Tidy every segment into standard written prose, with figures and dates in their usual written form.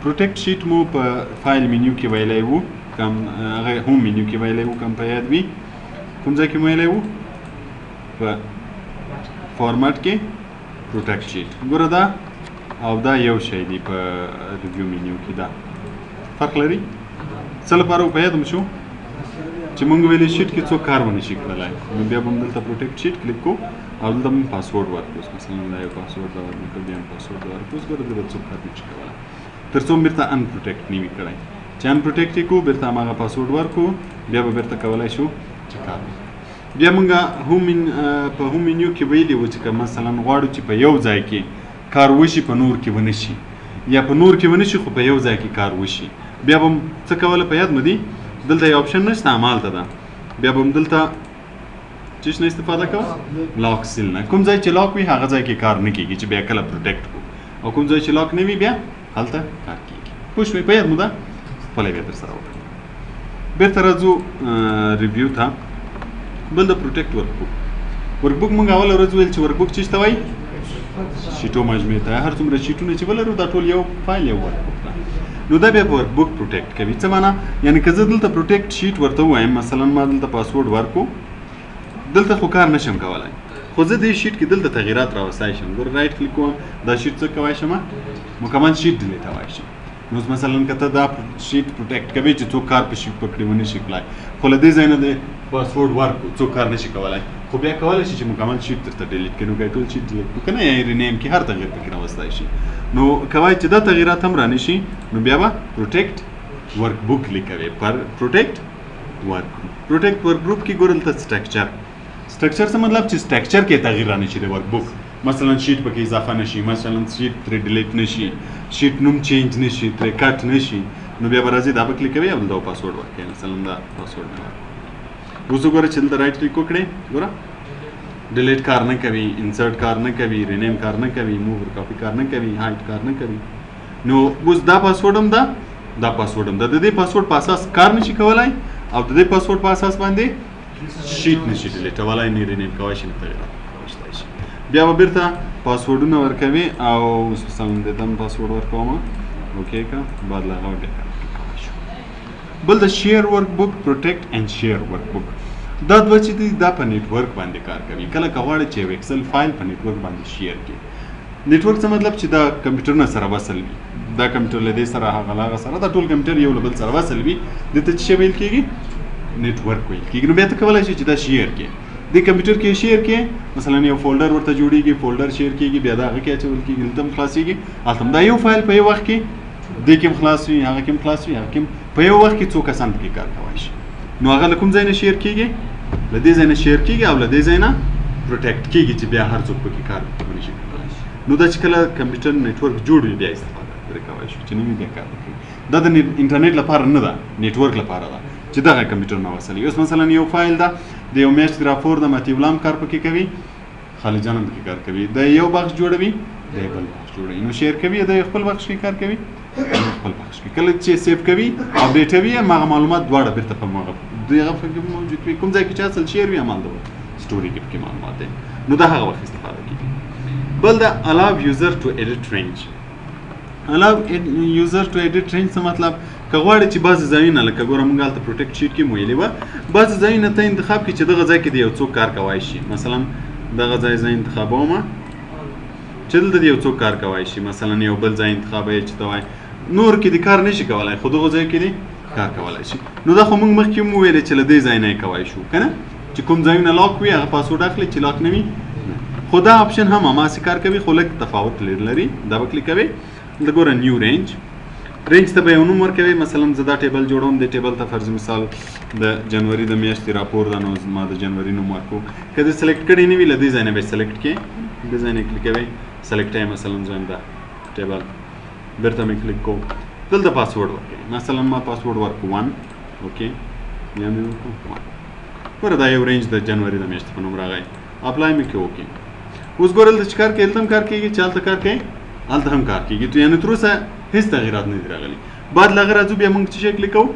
پروټیکټ شیټ مو په فایل منیو کې ویلی وو کوم هغه هوم منیو کې ویلی وو کوم په یاد وي کوم ځای کې ویلی وو په فارمټ کې پروټیکټ شیټ ګوره دا او دا یو شی دی په ریویو منیو کې دا فرق لري څه لپاره په یاد مو شو چې موږ ویلې شیټ کې څوک کار ونه شي کړلی نو بیا به موږ دلته پروټیکټ شیټ کلیک کوو او دلته موږ پاسورډ ورکوو مثلا دا یو پاسورډ به ورکړو بیا هم پاسورډ به ورکوو ګوره دلته څوک کار نه شي کولی تر څو بیرته ان پروټیکټ نه وي کړی چې ان پروټیکټ یې کړو بیرته هماغه پاسورډ ورکړو بیا به بیرته کولی شو چې کار وکړو بیا موږ په هوم منیو کې ویلي وو چې که مثلا غواړو چې په یو ځای کې کار وشي په نور کې ونه شي یا په نور کې ونه شي خو په یو ځای کې کار وشي بیا به څه کوله په یاد مو دي دلته یو اپشن نشته همالته ده بیا به دلته چیش نه استفاده کوو لاک سیل نه کوم ځای چې لاک وي هغه ځای کې کار نه کیږي چې بیا کله پروټیکټ کو او کوم ځای چې لاک نه وي بیا هلته کار کیږي پوه شوئ په یاد مو ده خپله بیا درسره وکړئ بیرته راځو ریویو ته بل د پروټیکټ ورکبوک موږ اوله ورځ ویل چې ورکبوک چیش ته وایي شیټو مجموعې ته هر څومره شیټونه چې ولرو دا ټول یو فایل یو ورکبوک ده نو دا بیا ورکبوک پروټیکټ کوي څه معنا یعنی که زه دلته پروټیکټ شیټ ورته ووایم مثلا ما دلته پاسورډ ورکو دلته خو کار نشم کولی خو زه دې شیټ کې دلته تغییرات راوستلی شم ګوره رایټ کلیک کوم دا شیټ څه کولی شم مکمل شیټ ډیلیټولی شم نو مثلا که ته دا شیټ پروټیکټ کوي چې څوک کار په شیټ پکړي ونه شي کولای خو له دې ځای نه د پاسورډ ورکو څوک کار نشي کولی خو بیا کولی شي چې مکمل شیټ درته ډیلیټ کړي نو که ټول شیټ ډیلیټ کړو که نه یا رینیم کې هر تغییر پکې راوستی شي نو کوای چې دا تغییرات هم رانه شي نو بیا به پروټیکټ ورک بوک لیکوي پر پروټیکټ ورک ګروپ کې ګورل ته سټرکچر څه مطلب چې سټرکچر کې تغییر رانه شي د ورک بوک مثلا شیټ پکې اضافه نشي مثلا شیټ ترې ډیلیټ نشي شیټ نوم چینج نشي ترې کټ نشي نو بیا به راځي دا به کلیک کوي او دا پاسورډ ورکوي مثلا دا پاسورډ مې ورکړو اوس وګوره چې دلته رایټ کلیک وکړئ ګوره ډیلیټ کار نه کوي انسرټ کار نه کوي رینیم کار نه کوي موو کاپي کار نه کوي هایډ کار نه کوي نو اوس دا پاسورډ هم ده دا پاسورډ هم ده د دې پاسورډ په اساس کار نشي کولی او د دې پاسورډ په اساس باندې شیټ نشي ډیلیټولی نه رینیم کولی شي نه تغییرات راوستلی شي بیا به بیرته پاسورډونه ورکوي او مثلا د دم پاسورډ ورکوم اوکې که بعد له هغه بیا کار کولی شو بل د شیر ورک بوک پروټیکټ اینډ شیر ورک بوک دا دوه چې دي دا په نیټورک باندې کار کوي کله که غواړئ چې یو ایکسل فایل په نیټورک باندې شیر کړي نیټورک څه مطلب چې دا کمپیوټرونه سره وصل وي دا کمپیوټر له دې سره هغه له هغه سره دا ټول کمپیوټر یو له بل سره وصل وي دې ته څه شی ویل کېږي نیټورک ویل کېږي نو بیا ته کولی شي چې دا شیر کړي دې کمپیوټر کې شیر کې مثلا یو فولډر ورته جوړیږي فولډر شیر کېږي بیا د هغه کې اچول کېږي دلته هم خلاصېږي هلته هم دا یو فایل په یو وخت کې دې کې هم خلاص وي هغه کې هم خلاص وي هغه کې هم په یو وخت کې څو کسان پکې کار کولی شي نو هغه له کوم ځای نه شیر کېږي له دې ځای نه شیر کېږي او له دې ځای نه پروټیکټ کېږي چې بیا هر څوک پکې کار ونه شي کولی نو دا چې کله کمپیوټر نیټورک جوړ وي بیا استفاده ترې کولی شو چې نه وي بیا کار وکړي دا د انټرنیټ لپاره نه ده نیټورک لپاره ده چې دغه کمپیوټر نه وصلي اوس مثلا یو فایل ده د یو میاشت راپور د متي غلام کار پکې کوي خالد جان هم پکې کار کوي د یو بخش جوړوي د بل بخش جوړوي نو شیر کوي د خپل بخش کې کار کوي خپل بخش کې کله چې سیو کوي اپډیټوي هغه معلومات دواړه بیرته په هغه دغه فکر موجود وي کوم ځای کې چې اصل شیر وي همالته سټوري کې پکې معلومات دي نو د هغه وخت استفاده کیږي بل د allow user to edit range allow user to edit range څه مطلب که غواړې چې بعضې ځایونه لکه ګوره موږ هلته پروټیکټ شیټ کې ویلې وه بعضې ځایونه ته انتخاب کړي چې دغه ځای کې د یو څوک کار کولی شي مثلا دغه ځای زه انتخابومه چې دلته د یو څوک کار کولی شي مثلا یو بل ځای انتخابوي چې ته وایي نور کې د کار نشي کولی خو دغه ځای کې دی کار کولی شي نو دا خو موږ مخکې هم وویلې چې له دې ځای نه یې کولی شو که نه چې کوم ځایونه لاک وي هغه پاسورډ اخلي چې لاک نه وي خو دا اپشن هم هماسې کار کوي خو لږ تفاوت لري دا به کلیک کوئ دلته ګوره نیو رینج رینج ته به یو نوم ورکوي مثلا زه دا ټیبل جوړوم د ټیبل ته فرض مثال د جنوري د میاشتې راپور ده نو ما د جنوري نوم ورکړو که د سلیکټ کړی نه وي له دې ځای نه به یې سلیکټ کړې دې ځای نه کلیک کوئ سلیکټ یې مثلا زه دا ټیبل بیرته مې کلیک کوو دلته پاسورډ ورکوي مثلا ما پاسورډ ورکړو 1 اوکې یا مې ورکړو 1 ګوره دا یو رینج د جنوري د میاشتې په نوم راغی اپلای مې کړو اوکې اوس ګوره دلته چې کار کوي هلته هم کار کېږي چې هلته کار کوي هلته هم کار کېږي یعنې تر اوسه هیڅ تغییرات نه دي راغلي بعد له هغه راځو بیا موږ څه شی کلیک کوو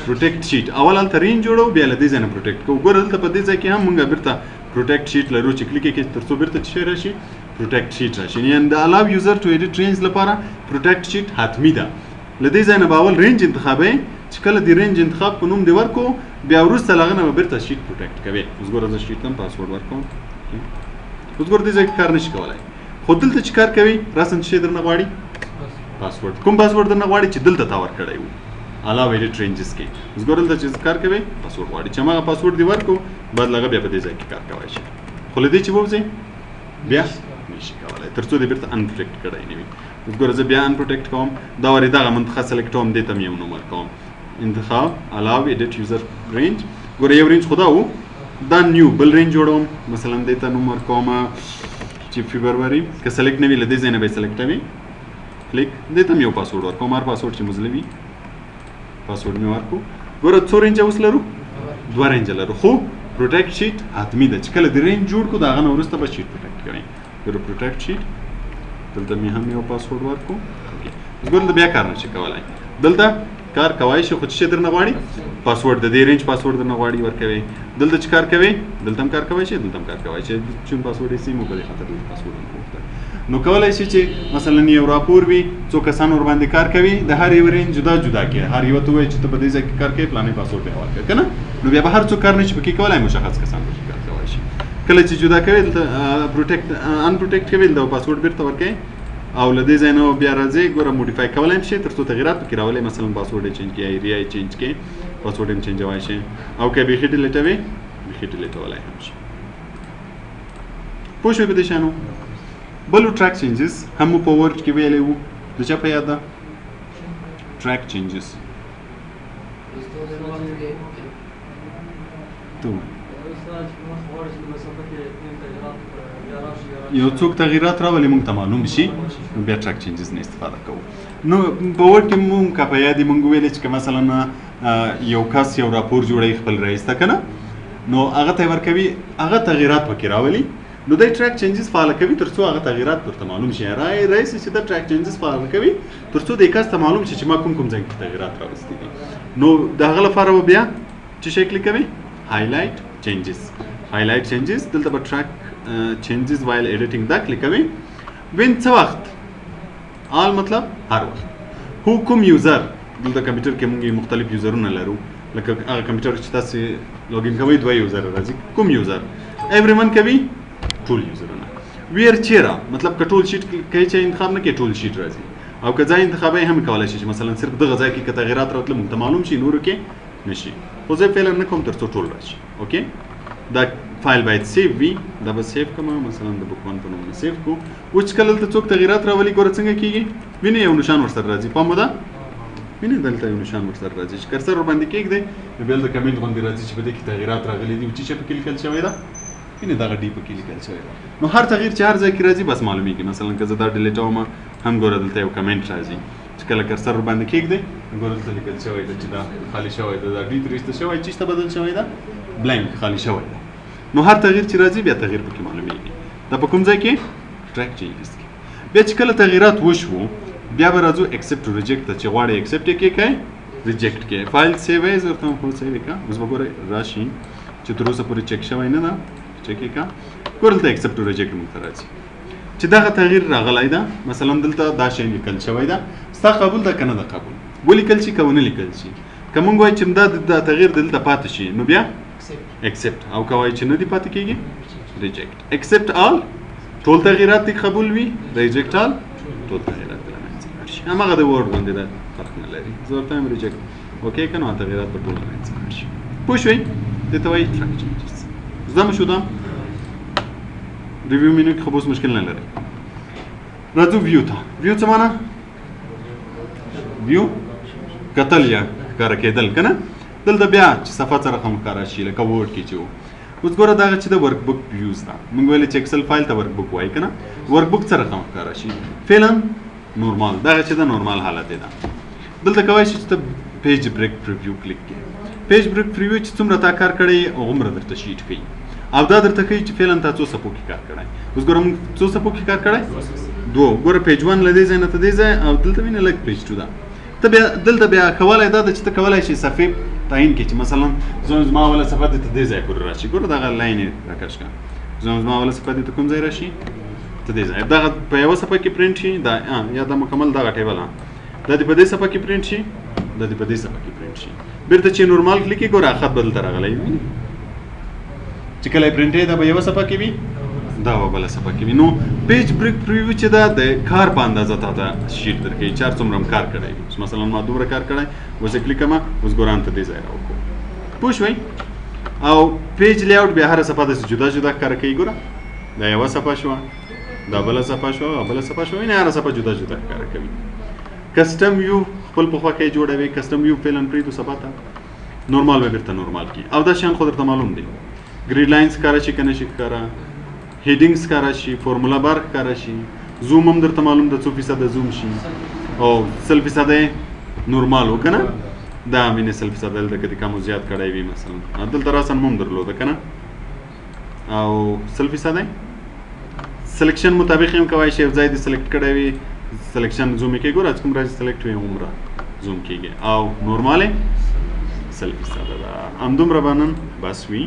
پروټیکټ شیټ اول هلته رینج جوړو بیا له دې ځای نه پروټیکټ کوو ګوره دلته په دې ځای کې هم موږ بیرته پروټیکټ شیټ لرو چې کلیک یې کړي تر څو بیرته څه شی راشي پروټیکټ شیټ راشي. یعنی د الاو یوزر ټو ایډیټ رینج لپاره پروټیکټ شیټ حتمی ده. لدې ځای نه به اول رینج انتخابوي چې کله د رینج انتخاب په نوم دې ورکو بیا وروسته له هغه نه به بیرته شیټ پروټیکټ کوي. اوس ګوره زه شیټ ته هم پاسورډ ورکوم. اوس ګوره دې ځای کې کار نشي کولی خو دلته چې کار کوي راسن چې درنه غواړي پاسورډ. کوم پاسورډ درنه غواړي چې دلته تا ورکړی وو الاو ایډیټ رینجز کې. اوس ګوره دلته چې کار کوي پاسورډ غواړي چې هماغه پاسورډ دې ورکو بعد له هغه بیا په دې ځای کې کار کولی شي. خو له دې چې ووځي بیا نشي کولی تر څو دې بیرته انپروټیکټ کړی نه وي. اوس ګوره زه بیا انپروټیکټ کوم دا وارې دغه منتخب سلیکټوم دې ته مې یو نوم ورکوم انتخاب الاو ایډیټ یوزر رینج. ګوره یو رینج خو دا وو دا نیو بل رینج جوړوم مثلا دې ته نوم ورکوم چې فبروري که سلیکټ نه وي له دې ځای نه به یې سلیکټوي کلیک دې ته مې یو پاسورډ ورکوم هر پاسورډ چې مزله وي پاسورډ مې ورکو. ګوره څو رینجه اوس لرو 2 رینجه لرو خو پروټیکټ شیټ حتمی ده چې کله د رینج جوړ کړو د هغه نه وروسته به شیټ پروټیکټ کوي. ګوره پروټیکټ شیټ دلته مې هم یو پاسورډ ورکو. اوس ګوره دلته بیا کار نشي کولی دلته کار کوای شي خو چې درنه غواړي پاسورډ د دې رینج پاسورډ درنه غواړي ورکوي. دلته چې کار کوي دلته هم کار کوای شي دلته هم کار کوای شي چون پاسورډ یې سیم په دې خاطر دلته پاسورډ وکړه. نو کولای شي چې مثلا یو راپور وي څو کسان ور باندې کار کوي د هر یو رینج جدا جدا کې هر یو ته وایي چې ته په دې ځای کې کار کوي پلانې پاسورډ به ورکړي کنه. نو بیا به هر څوک کار نشي پکې کولای مشخص کسان پکې کار کوي شي. کله چې جدا کوي دلته پروټیکټ ان پروټیکټ کوي د پاسورډ بیرته ورکړي او له دې ځای نه بیا راځي ګوره موډیفای کولی هم شي تر څو تغیرات پکې راولي مثلا پاسورډ یې چینج کړي ایریا یې چینج کړي پاسورډ یې چینجوای شي او که بیخي ډیلیټوي بیخي ډیلیټولی هم شي. پوه شوې په دې شیانو. بل ټریک چینجز هم مو په ورډ کې ویلی وو د چا په یاد ده ټریک چینجز یو څوک تغییرات راولي موږ ته معلوم شي نو بیا ټریک چینجز نه استفاده کوو. نو په ورډ کې موږ که په یاد موږ ویلې چې که مثلا یو کس یو راپور جوړوي خپل رئیس ته که نه نو هغه ته یې ورکوي هغه تغییرات پکې راولي نو دی ټریک چینجز فعاله کوي تر څو هغه تغییرات ورته معلوم شي. رئیس چې دا ټریک چینجز فعاله کوي تر څو دې کس ته معلوم شي چې ما کوم ځای کې تغییرات راوستي دي. نو د هغه لپاره به بیا چې شی کلیک کوي هایلایټ چینجز. هایلایټ چینجز دلته به ټریک چینجز وایل ایډیټینګ دا کلیک کوي. وین څه وخت آل مطلب هر وخت هو کوم یوزر دلته کمپیوټر کې موږ مختلف یوزرونه لرو لکه هغه کمپیوټر چې تاسو لوګین کوئ 2 یوزر راځي کوم یوزر ایوری ون کوي ټول یوزرونه ویر چیرې مطلب که ټول شیټ کوي چې انتخاب نه کوي ټول شیټ راځي او که ځای انتخابي هم کولای شي چې مثلا صرف دغه ځای کې که تغیرات راوتل موږ ته معلوم شي نورو کې نشي. خو زه فعلا نه کوم تر څو ټول راشي. اوکې دا فایل باید سیو وي دا به سیو کوم مثلا د بوک 1 په نوم سیو کو اوس کله ته څوک تغیرات راولي ګوره څنګه کیږي ویني یو نشان ورسره راځي پام ودا ویني دلته یو نشان ورسره راځي چې کرسر ور باندې کېږدي بیا د کمنټ باندې راځي چې په دې کې تغیرات راغلي دي چې په کې لیکل شوی دا ویني دا ډی په کې لیکل شوی دا. نو هر تغییر چې هر ځای کې راځي بس معلومیږي مثلا که زه دا ډیلیټ اوم هم ګوره دلته یو کمنټ راځي چې کله کرسر ور باندې کېږدي ګوره دلته لیکل شوی دا چې دا خالی شوی دا ډی ترسته شوی چې څه بدل شوی دا بلانک خالی شوی دا. نو هر تغییر چې راځي بیا تغییر پکې معلومیږي. دا په کوم ځای کې ټریک چینجز کې بیا چې کله تغییرات وشو بیا به راځو اکسپټ ریجیکټ ته چې غواړي اکسپټ یې کې ریجیکټ کې فایل سیو ایز ورته هم خو سیو کا اوس به ګوره راشي چې تر اوسه پورې چک شوی نه ده چک یې کا ګوره دلته اکسپټ ریجیکټ موږ ته راځي چې دغه تغییر راغلی ده مثلا دلته دا شی لیکل شوی ده ستا قبول ده که نه ده قبول ولیکل شي که ونه لیکل شي که موږ وایو چې دا تغییر دلته پاتې شي نو بیا accept او کوي چې نه دی پاتې کېږي reject. accept all ټول تغییرات دي قبول وي reject all ټول تغییرات دي لمنځه لاړ شي. هماغه د ورډ باندې دا فرق نه لري زه ورته هم reject اوکې که نو تغییرات به ټول لمنځه لاړ شي. پوه شوئ دې ته وایي track changes. زده مو شو دا ریویو مینو کې خو اوس مشکل نه لري. راځو ویو ته. ویو څه معنا ویو کتل یا ښکاره کېدل که نه دلته بیا چې صفحه څه رقم ښکاره شي لکه ورډ کې چې و اوس ګوره دغه چې د ورک بک ویوز ده موږ ویلې چې ایکسل فایل ته ورک بک وایي که نه ورک بک څه رقم ښکاره شي فعلا نورمال دغه چې د نورمال حالت دی ده. دلته کولی شي چې ته پیج بریک پریویو کلیک کړې پیج بریک پریویو چې څومره تا کار کړی هغومره درته شیټ کوي او دا درته کوي چې فعلا تا څو څپو کې کار کړی. اوس ګوره موږ څو څپو کې کار کړی 2 ګوره پیج 1 له دې ځای نه ته دې ځای او دلته وینې لږ پیج 2 ده ته بیا دلته بیا کولی دا ده چې ته کولی شي صفحې تعین کړي چې مثلا زما اوله صفحه دې ته دې ځای پورې راشي ګوره دغه لاین یې راکش کړه زما اوله صفحه دې ته کوم ځای راشي ته دې ځای دغه په یوه صفحه کې پرنټ شي دا یا دا مکمل دغه ټیبل دا دې په دې صفحه کې پرنټ شي دا دې په دې صفحه کې پرنټ شي بیرته چې نورمال کلیک ګوره خط بدل ته راغلی چې کله یې پرنټ دا به یوه صفحه کې وي دا به بله صفحه کې وي نو پیج بریک پریویو چې دا د کار په اندازه تا ته شیټ درکوي چې هر څومره هم کار کړی وي مثلا ما دومره کار کړی اوس یې کلیک کړم اوس ګوران ته دې ځای راوکړو پوه شوئ او پیج لیاوټ بیا هره صفحه داسې جدا جدا ښکاره کوي ګوره دا یوه صفحه شوه دا بله صفحه شوه او بله صفحه شوه یعنې هره صفحه جدا جدا ښکاره کوي کسټم ویو خپل په خوا کې جوړوي کسټم ویو فعلا پرېږدو سبا ته نورمال به بیرته نورمال کړي او دا شیان خو درته معلوم دی ګریډ لاینز ښکاره شي که نه شي ښکاره هیډینګ ښکاره شي فورمولا بار ښکاره شي زوم هم درته معلوم ده 100% زوم شي او 100% نورمال و که نه دا مینې 100% دلته که د کم زیات کړی وي مثلا دلته راسن هم درلوده که نه او 100% سلیکشن مطابق هم کوای شي یو ځای دې سلیکټ کړی وي سلیکشن زوم یې کوي ګوره چې کوم راځي سلیکټ وي هومره زوم کېږي او نورمال 100% ده همدومره به نن بس وي